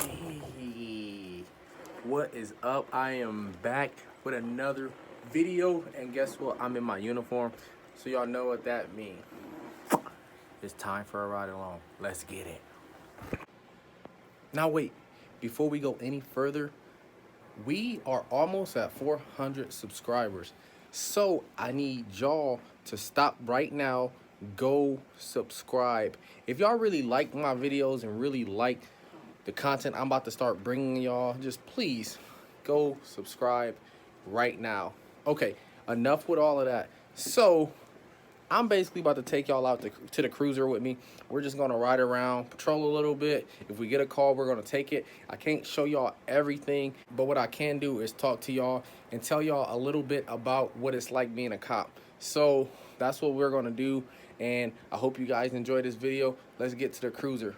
Hey, what is up? I am back with another video, and guess what? I'm in my uniform, so y'all know what that means. It's time for a ride along. Let's get it. Now wait, before we go any further, we are almost at 400 subscribers. So I need y'all to stop right now, go subscribe. If y'all really like my videos and really like the content I'm about to start bringing y'all, just please go subscribe right now. Okay, enough with all of that. So I'm basically about to take y'all out to the cruiser with me. We're just gonna ride around, patrol a little bit. If we get a call, we're gonna take it. I can't show y'all everything, but what I can do is talk to y'all and tell y'all a little bit about what it's like being a cop. So that's what we're gonna do, and I hope you guys enjoy this video. Let's get to the cruiser.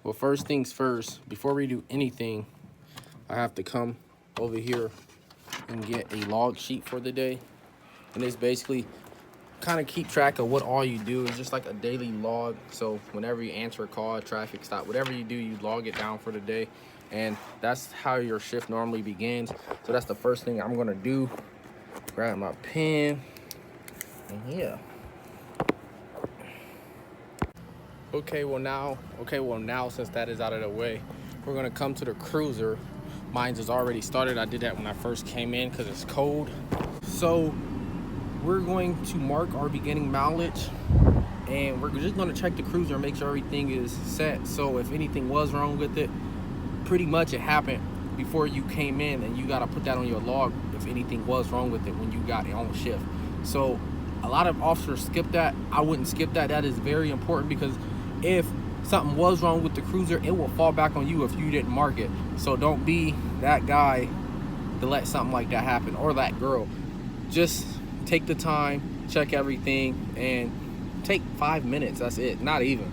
Well, first things first, before we do anything, I have to come over here and get a log sheet for the day. And it's basically kind of keep track of what all you do. It's just like a daily log. So whenever you answer a call, a traffic stop, whatever you do, you log it down for the day. And that's how your shift normally begins. So that's the first thing I'm gonna do. Grab my pen, and yeah. Okay, well now since that is out of the way, we're gonna come to the cruiser. Mine is already started. I did that when I first came in because it's cold. So we're going to mark our beginning mileage, and we're just gonna check the cruiser and make sure everything is set. So if anything was wrong with it, pretty much it happened before you came in, and you gotta put that on your log if anything was wrong with it when you got on shift. So a lot of officers skip that. I wouldn't skip that. That is very important, because if something was wrong with the cruiser, it will fall back on you if you didn't mark it. So don't be that guy to let something like that happen, or that girl. Just take the time, check everything, and take 5 minutes. That's it, not even.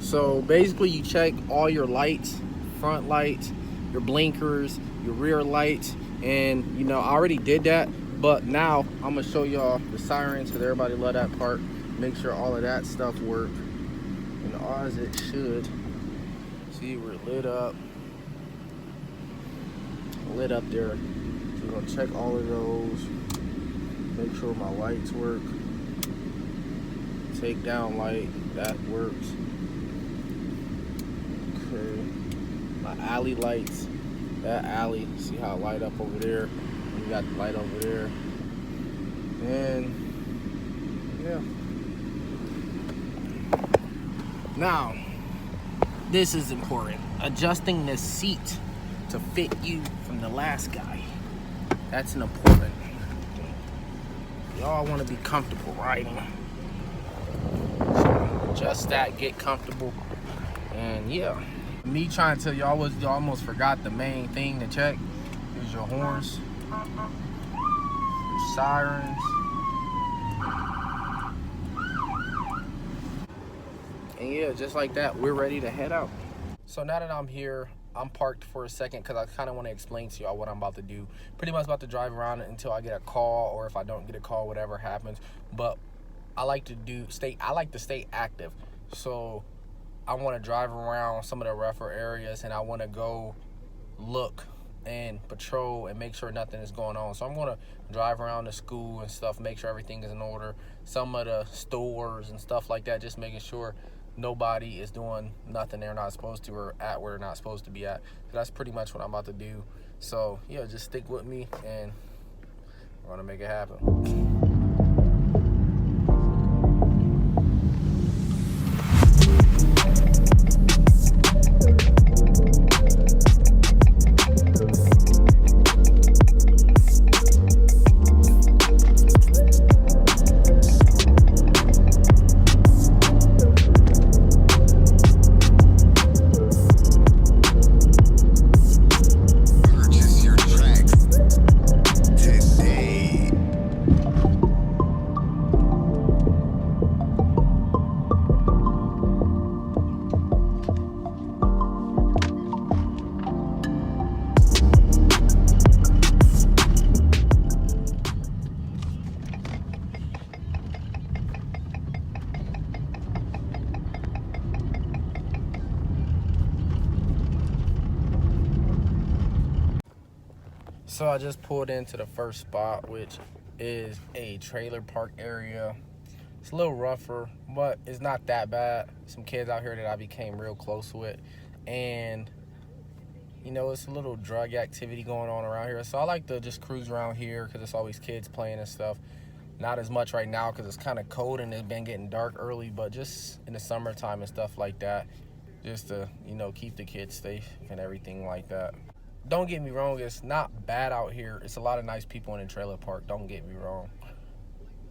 So basically you check all your lights, front lights, your blinkers, your rear lights, and you know, I already did that, but now I'm gonna show y'all the sirens, because everybody love that part. Make sure all of that stuff work, and as it should. See, we're lit up there. So we're gonna check all of those, make sure my lights work. Take down light, that works. Okay, my alley lights, that alley, see how I light up over there? We got the light over there. And yeah. Now, this is important. Adjusting the seat to fit you from the last guy. That's an important. Y'all want to be comfortable riding. So adjust that, get comfortable, and yeah. Me trying to tell y'all was, you almost forgot the main thing to check is your horns, your sirens. And yeah, just like that, we're ready to head out. So now that I'm here, I'm parked for a second because I kind of want to explain to y'all what I'm about to do. Pretty much about to drive around until I get a call, or if I don't get a call, whatever happens. But I like to stay active. So I want to drive around some of the rougher areas, and I want to go look and patrol and make sure nothing is going on. So I'm going to drive around the school and stuff, make sure everything is in order. Some of the stores and stuff like that, just making sure nobody is doing nothing they're not supposed to, or at where they're not supposed to be at. So that's pretty much what I'm about to do. So yeah, just stick with me, and we're gonna make it happen. Purchase your tracks today. So I just pulled into the first spot, which is a trailer park area. It's a little rougher, but it's not that bad. Some kids out here that I became real close with, and you know, it's a little drug activity going on around here. So I like to just cruise around here because it's always kids playing and stuff. Not as much right now because it's kind of cold and it's been getting dark early, but just in the summertime and stuff like that, just to, you know, keep the kids safe and everything like that. Don't get me wrong, it's not bad out here. It's a lot of nice people in the trailer park, don't get me wrong.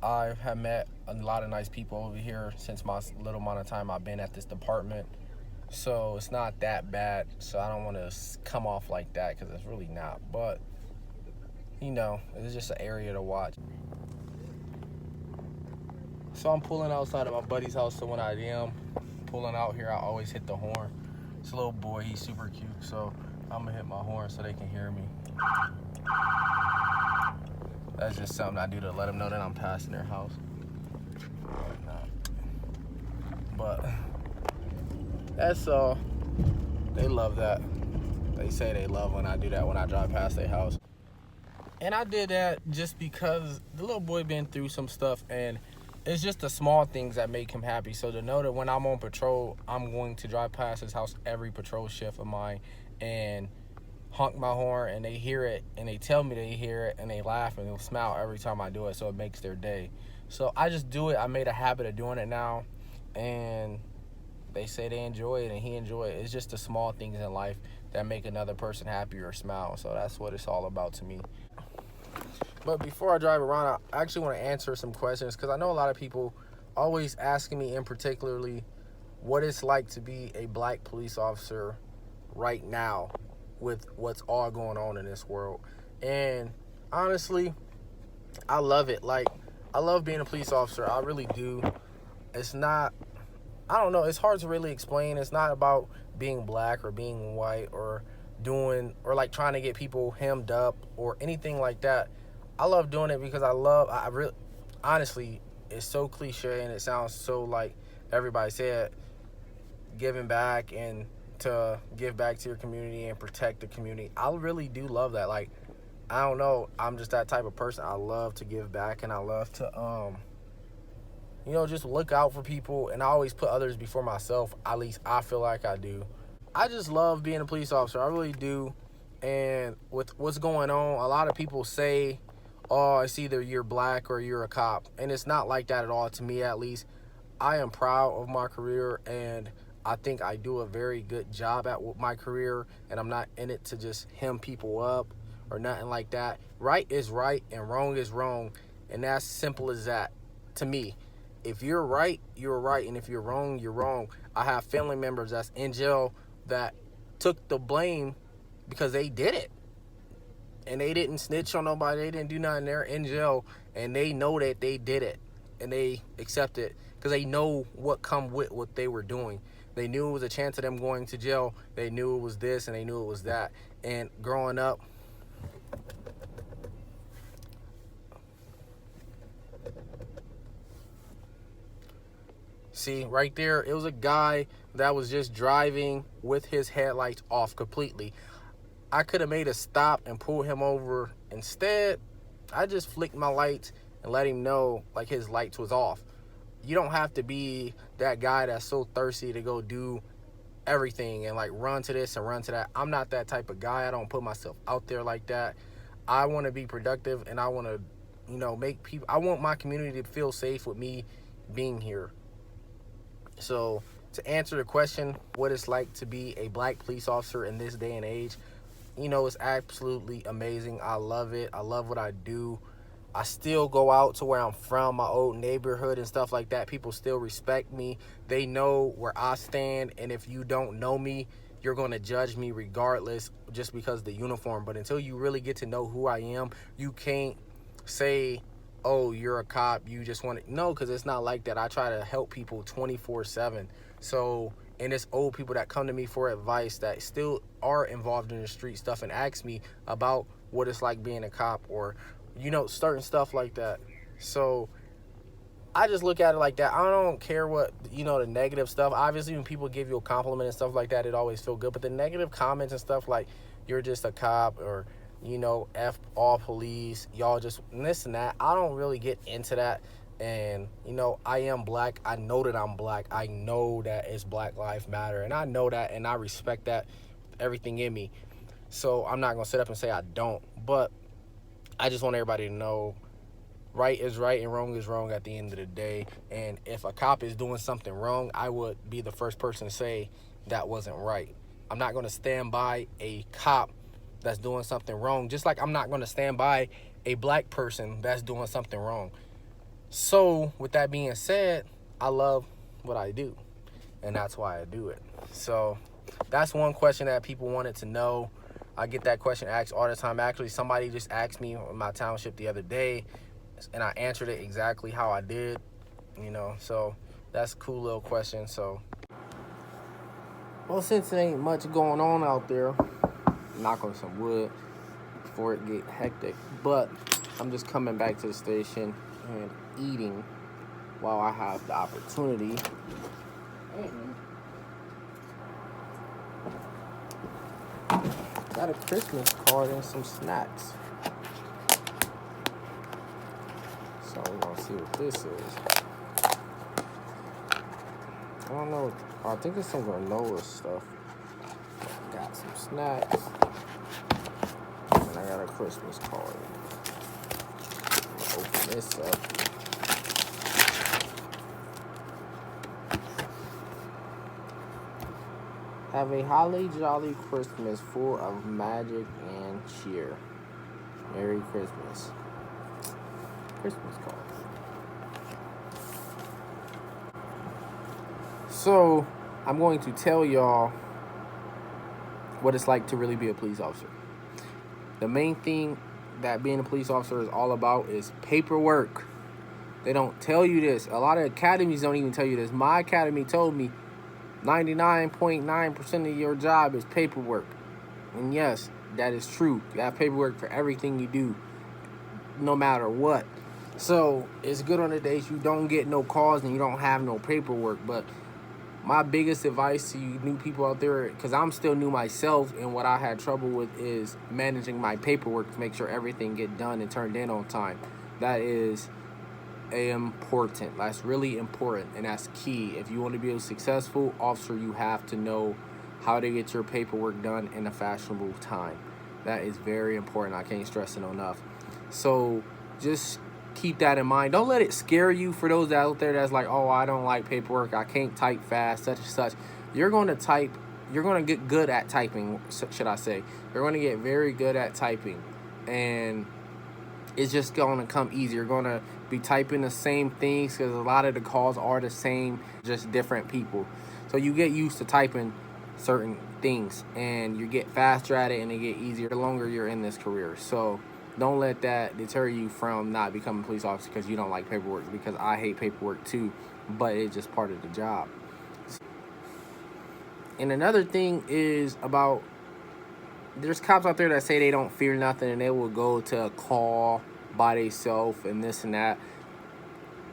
I have met a lot of nice people over here since my little amount of time I've been at this department. So it's not that bad. So I don't want to come off like that because it's really not. But, you know, it's just an area to watch. So I'm pulling outside of my buddy's house. So when I am pulling out here, I always hit the horn. It's a little boy. He's super cute. So I'm going to hit my horn so they can hear me. That's just something I do to let them know that I'm passing their house. But that's all. They love that. They say they love when I do that when I drive past their house. And I did that just because the little boy been through some stuff, and it's just the small things that make him happy. So to know that when I'm on patrol, I'm going to drive past his house every patrol shift of mine and honk my horn, and they hear it, and they tell me they hear it, and they laugh and they'll smile every time I do it, so it makes their day. So I just do it. I made a habit of doing it now, and they say they enjoy it and he enjoy it. It's just the small things in life that make another person happy or smile. So that's what it's all about to me. But before I drive around, I actually want to answer some questions because I know a lot of people always asking me in particularly what it's like to be a black police officer right now with what's all going on in this world. And honestly, I love it. Like, I love being a police officer. I really do. It's not, I don't know, it's hard to really explain. It's not about being black or being white or doing, or like trying to get people hemmed up or anything like that. I love doing it because I really, honestly, it's so cliche and it sounds so like everybody said, giving back and to give back to your community and protect the community. I really do love that. Like, I don't know, I'm just that type of person. I love to give back and I love to, you know, just look out for people, and I always put others before myself. At least I feel like I do. I just love being a police officer. I really do. And with what's going on, a lot of people say, oh, it's either you're black or you're a cop. And it's not like that at all, to me at least. I am proud of my career, and I think I do a very good job at my career, and I'm not in it to just hem people up or nothing like that. Right is right and wrong is wrong, and that's simple as that to me. If you're right, you're right, and if you're wrong, you're wrong. I have family members that's in jail that took the blame because they did it. And they didn't snitch on nobody. They didn't do nothing. They're in jail, and they know that they did it, and they accept it because they know what come with what they were doing. They knew it was a chance of them going to jail. They knew it was this, and they knew it was that. And growing up, see, right there, it was a guy that was just driving with his headlights off completely. I could have made a stop and pulled him over. Instead, I just flicked my lights and let him know, like, his lights was off. You don't have to be that guy that's so thirsty to go do everything and, like, run to this and run to that. I'm not that type of guy. I don't put myself out there like that. I want to be productive, and I want to, you know, make people, I want my community to feel safe with me being here. So to answer the question, what it's like to be a black police officer in this day and age, you know, it's absolutely amazing. I love it. I love what I do. I still go out to where I'm from, my old neighborhood and stuff like that. People still respect me. They know where I stand. And if you don't know me, you're going to judge me regardless just because of the uniform. But until you really get to know who I am, you can't say, oh, you're a cop, you just want to, no, because it's not like that. I try to help people 24/7. So, and it's old people that come to me for advice that still are involved in the street stuff and ask me about what it's like being a cop or, you know, certain stuff like that. So I just look at it like that. I don't care what, you know, the negative stuff. Obviously, when people give you a compliment and stuff like that, it always feel good. But the negative comments and stuff like, you're just a cop or you know, F all police, y'all just this and that. I don't really get into that. And, you know, I am black. I know that I'm black. I know that it's Black Lives Matter. And I know that, and I respect that, everything in me. So I'm not going to sit up and say I don't. But I just want everybody to know right is right and wrong is wrong at the end of the day. And if a cop is doing something wrong, I would be the first person to say that wasn't right. I'm not going to stand by a cop that's doing something wrong, just like I'm not going to stand by a black person that's doing something wrong. So with that being said, I love what I do, and that's why I do it. So that's one question that people wanted to know. I get that question asked all the time. Actually, somebody just asked me in my township the other day, and I answered it exactly how I did, you know. So that's a cool little question. So, well, since there ain't much going on out there, knock on some wood before it get hectic. But I'm just coming back to the station and eating while I have the opportunity. Got a Christmas card and some snacks. So we're gonna see what this is. I don't know. I think it's some granola stuff. Got some snacks. And I got a Christmas card. I'm gonna open this up. Have a holly jolly Christmas full of magic and cheer. Merry Christmas. Christmas card. So, I'm going to tell y'all what it's like to really be a police officer. The main thing that being a police officer is all about is paperwork. They don't tell you this. A lot of academies don't even tell you this. My academy told me 99.9% of your job is paperwork. And yes, that is true. You have paperwork for everything you do, no matter what. So it's good on the days you don't get no calls and you don't have no paperwork. But my biggest advice to you new people out there, because I'm still new myself, and what I had trouble with is managing my paperwork to make sure everything get done and turned in on time. That is important. That's really important, and that's key. If you want to be a successful officer, you have to know how to get your paperwork done in a fashionable time. That is very important. I can't stress it enough. So just keep that in mind. Don't let it scare you. For those out there that's like, oh, I don't like paperwork, I can't type fast, such and such. You're going to get good at typing, should I say. You're going to get very good at typing, and it's just going to come easy. You're going to be typing the same things because a lot of the calls are the same, just different people. So you get used to typing certain things, and you get faster at it, and it get easier the longer you're in this career. So don't let that deter you from not becoming a police officer because you don't like paperwork, because I hate paperwork too, but it's just part of the job. And another thing is about, there's cops out there that say they don't fear nothing and they will go to a call by themselves and this and that.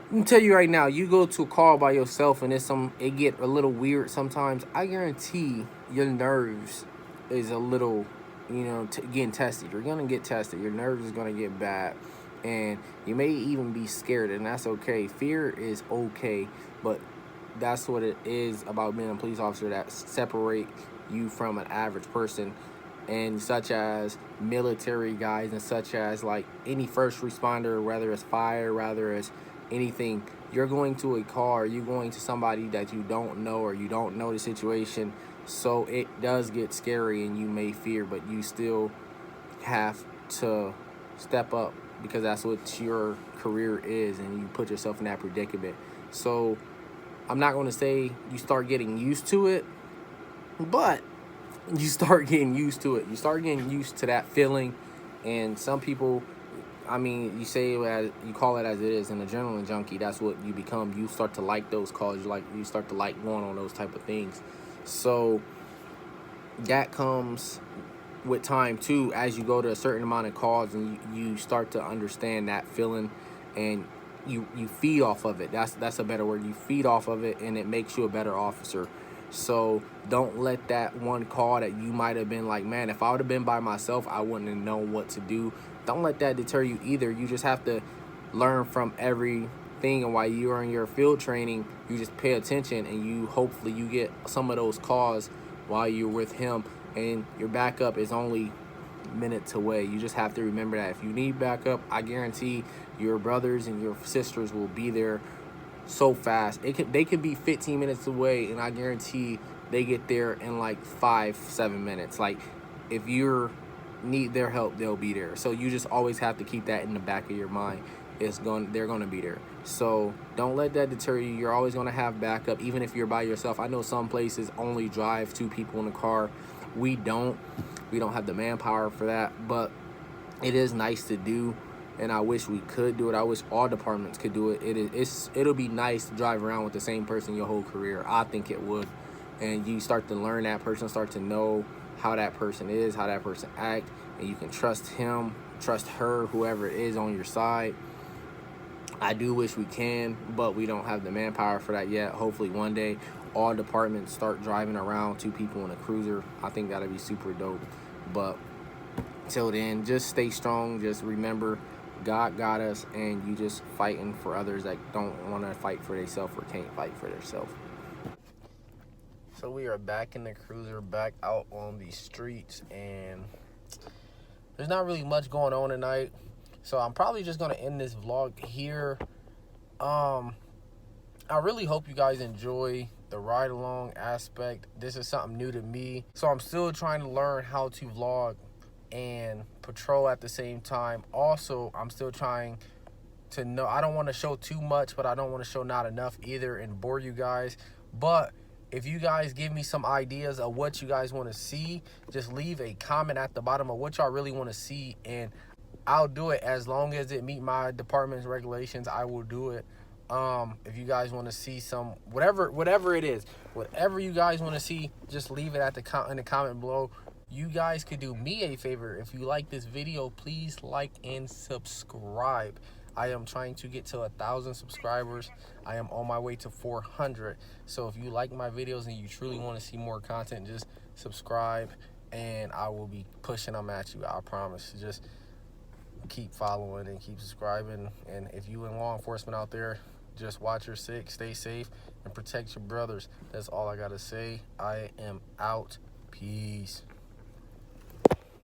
Let me tell you right now, you go to a call by yourself and it get a little weird sometimes. I guarantee your nerves is a little, getting tested. You're gonna get tested. Your nerves is gonna get bad, and you may even be scared, and that's okay. Fear is okay, but that's what it is about being a police officer that separate you from an average person, and such as military guys, and such as like any first responder, whether it's fire, whether it's anything. You're going to a car, you're going to somebody that you don't know, or you don't know the situation, so it does get scary and you may fear, but you still have to step up because that's what your career is, and you put yourself in that predicament. So I'm not going to say you start getting used to it, but you start getting used to it. You start getting used to that feeling, and some people, you say it as, you call it as it is, an adrenaline junkie. That's what you become. You start to like those calls. You start to like going on those type of things. So that comes with time too. As you go to a certain amount of calls, and you start to understand that feeling, and you feed off of it. That's a better word. You feed off of it, and it makes you a better officer. So don't let that one call that you might have been like, man, if I would have been by myself, I wouldn't have known what to do. Don't let that deter you either. You just have to learn from everything, and while you're in your field training, you just pay attention, and you hopefully you get some of those calls while you're with him, and your backup is only minutes away. You just have to remember that if you need backup, I guarantee your brothers and your sisters will be there so fast. They could be 15 minutes away, and I guarantee they get there in like 5-7 minutes. Like, if you need their help, they'll be there. So you just always have to keep that in the back of your mind. They're gonna be there. So don't let that deter you. You're always gonna have backup, even if you're by yourself. I know some places only drive 2 people in the car. We don't have the manpower for that, but it is nice to do, and I wish we could do it. I wish all departments could do it. It'll be nice to drive around with the same person your whole career. I think it would. And you start to learn that person, start to know how that person is, how that person act, and you can trust him, trust her, whoever it is on your side. I do wish we can, but we don't have the manpower for that yet. Hopefully one day all departments start driving around 2 people in a cruiser. I think that'd be super dope. But till then, just stay strong. Just remember, God got us, and you just fighting for others that don't want to fight for themselves or can't fight for themselves. So we are back in the cruiser, back out on the streets, and there's not really much going on tonight. So I'm probably just gonna end this vlog here. I really hope you guys enjoy the ride along aspect. This is something new to me, so I'm still trying to learn how to vlog and patrol at the same time. Also, I'm still trying to know, I don't want to show too much, but I don't want to show not enough either and bore you guys. But if you guys give me some ideas of what you guys want to see, just leave a comment at the bottom of what y'all really want to see, and I'll do it. As long as it meet my department's regulations, I will do it. If you guys want to see some, whatever it is, whatever you guys want to see, just leave it at in the comment below. You guys could do me a favor. If you like this video, please like and subscribe. I am trying to get to 1,000 subscribers. I am on my way to 400. So if you like my videos and you truly want to see more content, just subscribe, and I will be pushing them at you. I promise. Just keep following and keep subscribing. And if you in law enforcement out there, just watch your six, stay safe, and protect your brothers. That's all I gotta say. I am out. Peace.